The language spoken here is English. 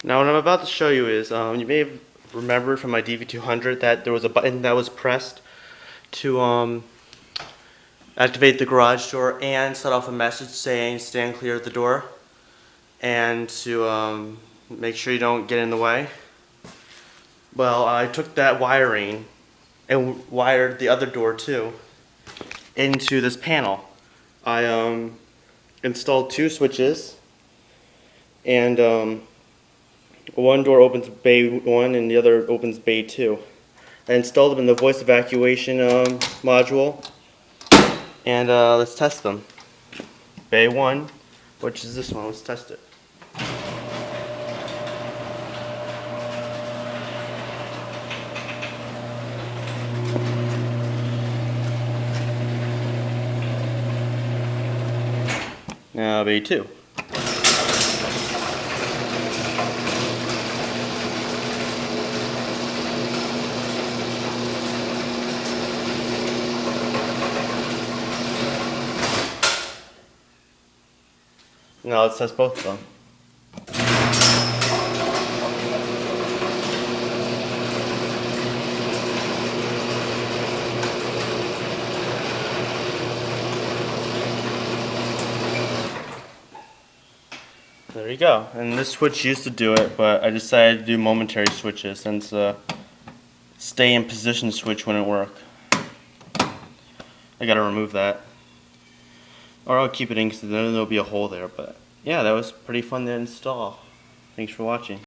Now what I'm about to show you is, you may have remembered from my DV200 that there was a button that was pressed to activate the garage door and set off a message saying stand clear of the door, and to make sure you don't get in the way. Well, I took that wiring and wired the other door too into this panel. I installed two switches, and one door opens bay 1 and the other opens bay 2. I installed them in the voice evacuation module, and let's test them. Bay 1, which is this one, let's test it. Now bay 2. Now let's test both of them. There you go. And this switch used to do it, but I decided to do momentary switches since stay in position switch wouldn't work. I gotta remove that. Or I'll keep it in because then there'll be a hole there. But yeah, that was pretty fun to install. Thanks for watching.